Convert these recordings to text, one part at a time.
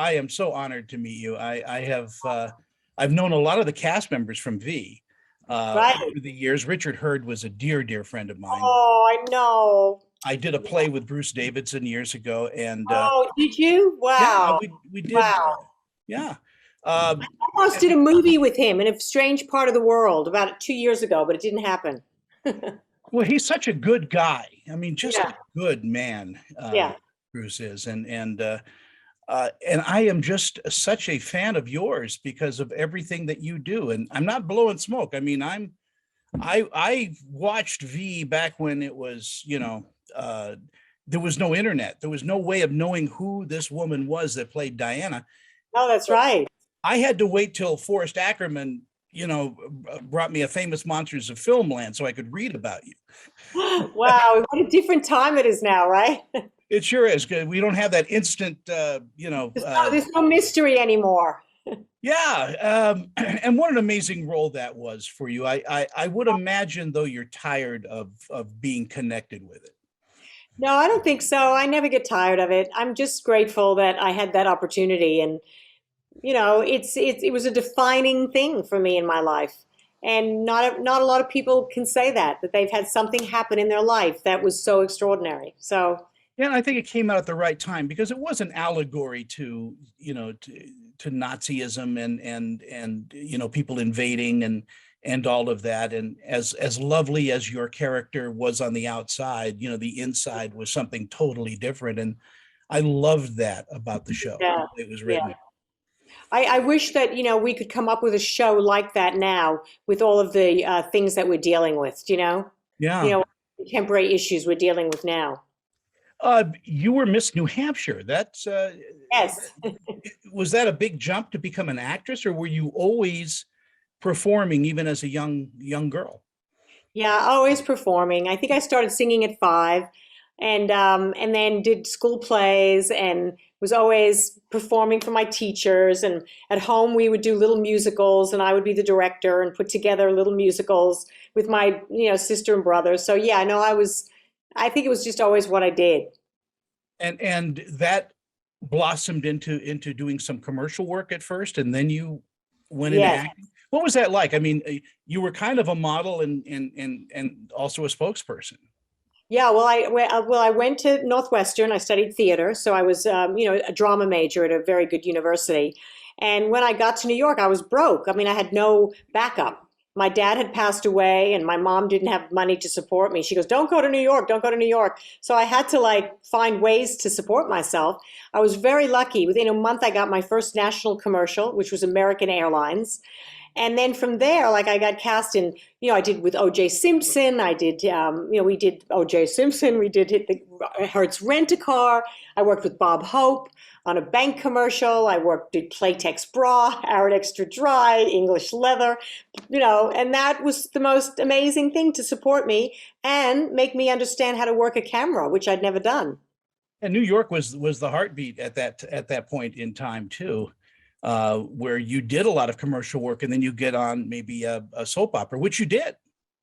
I am so honored to meet you. I have I've known a lot of the cast members from V Right. over the years. Richard Hurd was a dear friend of mine. Oh, I know. I did a play with Bruce Davidson years ago, and Oh, did you? yeah, Wow. we did. Wow. Yeah, um, Almost did a movie with him in a strange part of the world about 2 years ago, but it didn't happen. well, he's such a good guy. I mean, just Yeah. a good man. Yeah. Bruce is, and I am just such a fan of yours because of everything that you do. And I'm not blowing smoke. I mean, I watched V back when it was, there was no internet. There was no way of knowing who this woman was that played Diana. Oh, that's right. I had to wait till Forrest Ackerman, brought me a Famous Monsters of Filmland so I could read about you. Wow. What a different time it is now, right? It sure is good. We don't have that instant, There's no mystery anymore. yeah. And what an amazing role that was for you. I would imagine, though, you're tired of being connected with it. No, I don't think so. I never get tired of it. I'm just grateful that I had that opportunity, and it was a defining thing for me in my life. And not a lot of people can say that they've had something happen in their life that was so extraordinary. So, Yeah, and I think it came out at the right time because it was an allegory to, to Nazism and people invading and all of that. And as lovely as your character was on the outside, the inside was something totally different. And I loved that about the show. yeah, It was yeah. written. I wish that, we could come up with a show like that now with all of the things that we're dealing with, you Yeah. know, contemporary issues we're dealing with now. You were Miss New Hampshire. That's Yes. was that a big jump to become an actress, or were you always performing even as a young girl? Yeah, always performing. I think I started singing at 5, and then did school plays and was always performing for my teachers. And at home, we would do little musicals, and I would be the director and put together little musicals with my sister and brother. So yeah, no, I think it was just always what I did. And that blossomed into doing some commercial work at first, and then you went into Yes. acting. What was that like? I mean, you were kind of a model and also a spokesperson. Yeah, I went to Northwestern. I studied theater, so I was, a drama major at a very good university. And when I got to New York, I was broke. I mean, I had no backup. My dad had passed away, and my mom didn't have money to support me. She goes, "Don't go to New York. Don't go to New York." So I had to find ways to support myself. I was very lucky. Within a month, I got my first national commercial, which was American Airlines. And then from there, I got cast in, I did with O.J. Simpson. I did, we did O.J. Simpson. We did hit the Hertz Rent-A-Car. I worked with Bob Hope on a bank commercial. Did Playtex Bra, Arid Extra Dry, English Leather, and that was the most amazing thing to support me and make me understand how to work a camera, which I'd never done. And New York was the heartbeat at that point in time too, where you did a lot of commercial work, and then you get on maybe a soap opera, which you did.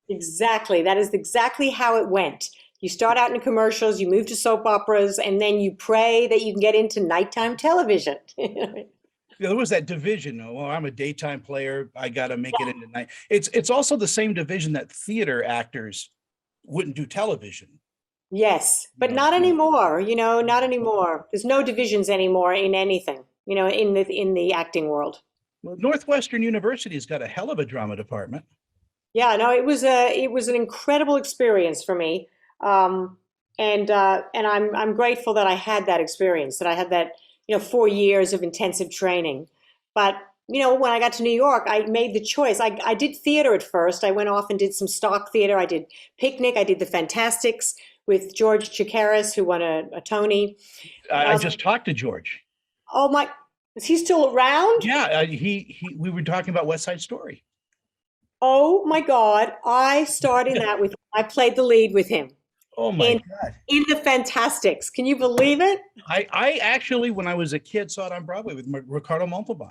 Exactly. That is exactly how it went. You start out in commercials, you move to soap operas, and then you pray that you can get into nighttime television. There was that division. Oh, well, I'm a daytime player. I got to make it into night. It's also the same division that theater actors wouldn't do television. Yes, You but know, not anymore, not anymore. There's no divisions anymore in anything, in the acting world. well, Northwestern University's got a hell of a drama department. Yeah, no, it was an incredible experience for me. And I'm grateful that I had that experience, that I had that, 4 years of intensive training. But, when I got to New York, I made the choice. I did theater at first. I went off and did some stock theater. I did Picnic. I did The Fantastics with George Chakiris, who won a Tony. I Uh, just talked to George. oh my, is he still around? Yeah, he. We were talking about West Side Story. Oh my God, I starred in that with him. I played the lead with him Oh my in God. in The Fantastics. Can you believe it? I actually, when I was a kid, saw it on Broadway with Ricardo Montalban.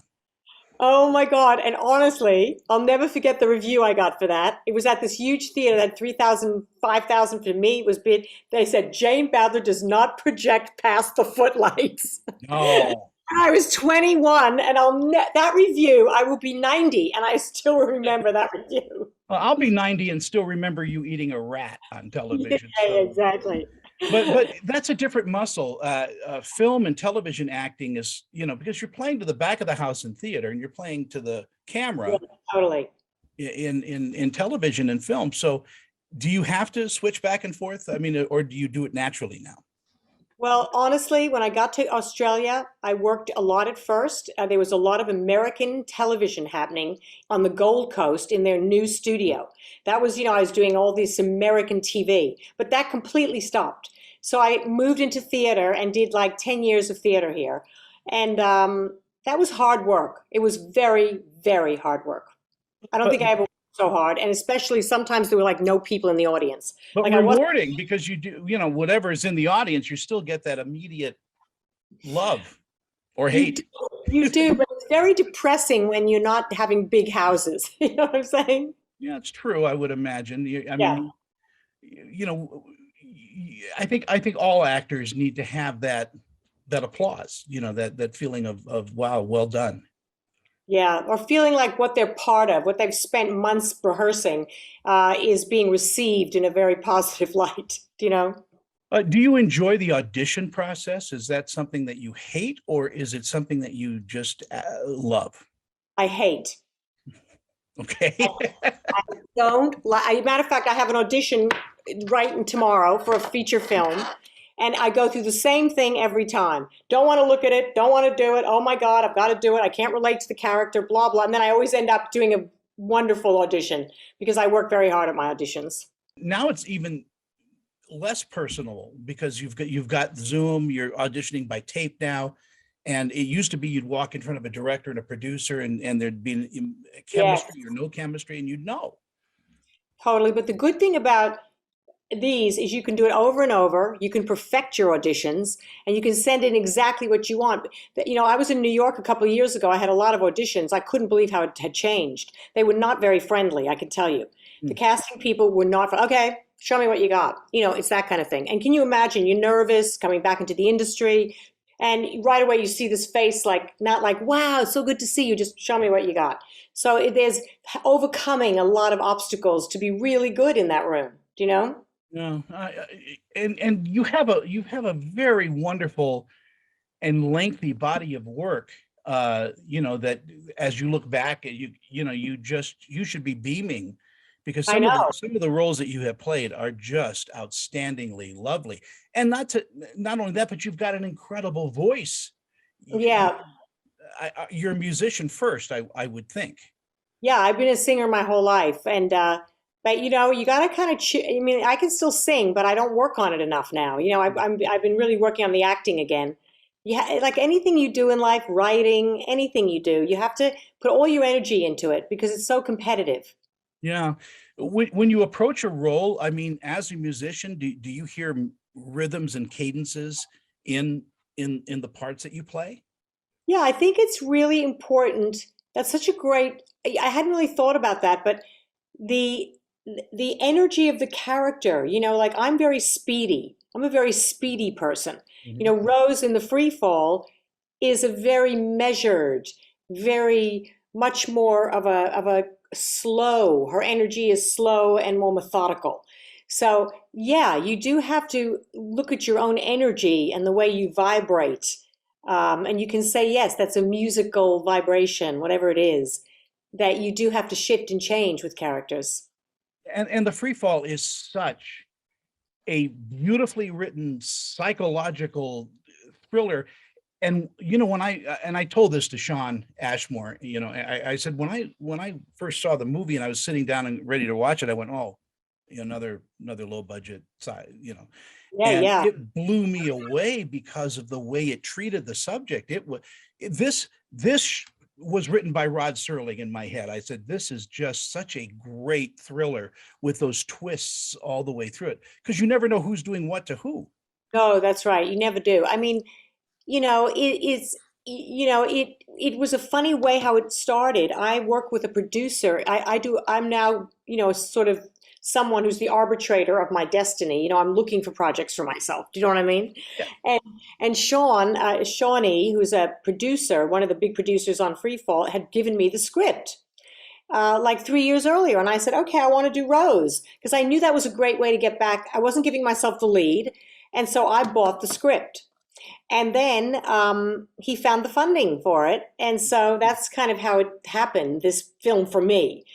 Oh my God. And honestly, I'll never forget the review I got for that. It was at this huge theater that 3,000, 5,000 for me. It was big. They said, Jane Badler does not project past the footlights. No. I was 21, and that review, I will be 90, and I still remember that review. Well, I'll be 90 and still remember you eating a rat on Yeah, television. So, exactly. but that's a different muscle. Film and television acting is, because you're playing to the back of the house in theater and you're playing to the Yeah, camera totally. in television and film. So, do you have to switch back and forth? I mean, or do you do it naturally now? Well, honestly, when I got to Australia, I worked a lot at first. There was a lot of American television happening on the Gold Coast in their new studio. That was, I was doing all this American TV, but that completely stopped. So I moved into theater and did like 10 years of theater here. And that was hard work. It was very, very hard work. I don't But think I ever worked so hard. And especially sometimes there were like no people in the audience. but Like I wasn't. rewarding because you do, whatever is in the audience, you still get that immediate love or You do, hate. you do, but it's very depressing when you're not having big houses. You know what I'm saying? Yeah, it's true. I would imagine. I Yeah, mean, you know, I think all actors need to have that applause. That feeling of wow, well done. yeah. Or feeling like what they're part of, what they've spent months rehearsing, is being received in a very positive light. Do you know? Do you enjoy the audition process? Is that something that you hate, or is it something that you just love? I hate. Okay. Don't. Matter of fact, I have an audition right tomorrow for a feature film. And I go through the same thing every time. Don't want to look at it. Don't want to do it. Oh my God, I've got to do it. I can't relate to the character, blah, blah. And then I always end up doing a wonderful audition because I work very hard at my auditions. Now it's even less personal because you've got Zoom, you're auditioning by tape now. And it used to be you'd walk in front of a director and a producer and there'd be Yes, chemistry or no chemistry and you'd know. totally. But the good thing about these is you can do it over and over. You can perfect your auditions and you can send in exactly what you want. I was in New York a couple of years ago. I had a lot of auditions. I couldn't believe how it had changed. They were not very friendly, I can tell you. The Hmm. casting people were not, okay, show me what you got. It's that kind of thing. And can you imagine you're nervous coming back into the industry and right away you see this face like, not like, wow, it's so good to see you, just show me what you got. So there's overcoming a lot of obstacles to be really good in that room. Do you know? No, and you have a very wonderful and lengthy body of work. That as you look back at you should be beaming because I some of the know. some of the roles that you have played are just outstandingly lovely. And not only that, but you've got an incredible voice. You, Yeah. you're a musician first, I would think. Yeah, I've been a singer my whole life, and but you got to kind of. I mean, I can still sing, but I don't work on it enough now. I've been really working on the acting again. Yeah, like anything you do in life, writing, anything you do, you have to put all your energy into it because it's so competitive. Yeah. When you approach a role, I mean, as a musician, do you hear rhythms and cadences in in the parts that you play? Yeah, I think it's really important. That's such a great. I hadn't really thought about that, but the the energy of the character, like I'm very speedy. I'm a very speedy person. Mhm. Rose in the free fall is a very measured, very much more of a slow. Her energy is slow and more methodical. So, yeah, you do have to look at your own energy and the way you vibrate. And you can say, yes, that's a musical vibration, whatever it is, that you do have to shift and change with characters. And the free fall is such a beautifully written psychological thriller. And when I told this to Sean Ashmore, I said when I first saw the movie and I was sitting down and ready to watch it, I went, oh, another low budget side, Yeah, and yeah. it blew me away because of the way it treated the subject. It was this was written by Rod Serling in my head. I said, this is just such a great thriller with those twists all the way through it because you never know who's doing what to who. No, that's right. You never do. I mean, it was a funny way how it started. I work with a producer. I'm now, sort of someone who's the arbitrator of my destiny. I'm looking for projects for myself. Do you know what I mean? Yeah. And Shawnee, who's a producer, one of the big producers on Freefall, had given me the script like 3 years earlier. And I said, okay, I want to do Rose because I knew that was a great way to get back. I wasn't giving myself the lead. And so I bought the script. And then he found the funding for it. And so that's kind of how it happened, this film for me.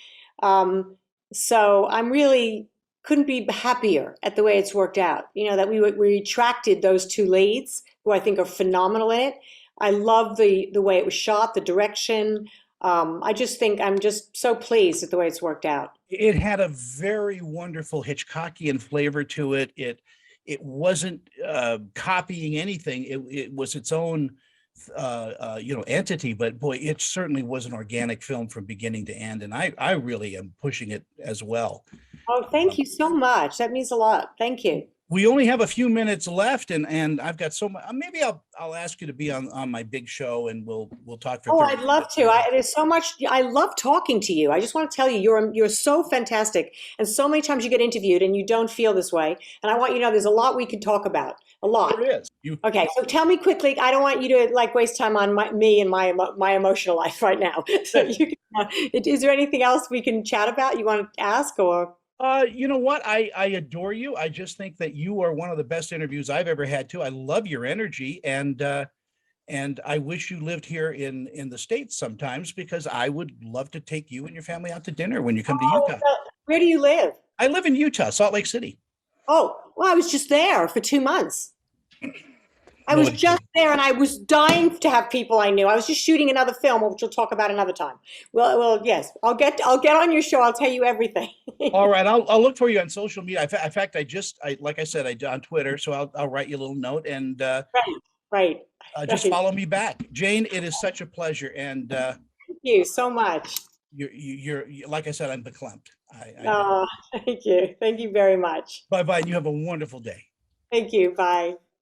Um, so I'm really couldn't be happier at the way it's worked out. That we attracted those two leads who I think are phenomenal in it. I love the way it was shot, the direction. I just think I'm just so pleased at the way it's worked out. It had a very wonderful Hitchcockian flavor to it. It wasn't copying anything. It was its own entity. But boy, it certainly was an organic film from beginning to end, and I really am pushing it as well. Oh, thank you so much. That means a lot. Thank you. We only have a few minutes left, and I've got so much. Maybe I'll ask you to be on my big show, and we'll talk for. Oh, 30 I'd love to. There's so much. I love talking to you. I just want to tell you, you're so fantastic, and so many times you get interviewed and you don't feel this way. And I want you to know there's a lot we could talk about. A lot. There is. Okay, so tell me quickly. I don't want you to like waste time on me and my emotional life right now. So is there anything else we can chat about? You want to ask or? You know what? I adore you. I just think that you are one of the best interviews I've ever had too. I love your energy, and I wish you lived here in the States sometimes because I would love to take you and your family out to dinner when you come to Utah. Where do you live? I live in Utah, Salt Lake City. Oh, well, I was just there for 2 months. I No, was just there, and I was dying to have people I knew. I was just shooting another film, which we'll talk about another time. Well, yes, I'll get on your show. I'll tell you everything. All right, I'll look for you on social media. In fact, like I said, I on Twitter, so I'll write you a little note and Right. just follow me back. Jane, it is such a pleasure, and Thank you so much. you're like I said, I'm verklempt. Oh, thank you. Thank you very much. Bye bye. You have a wonderful day. Thank you. Bye.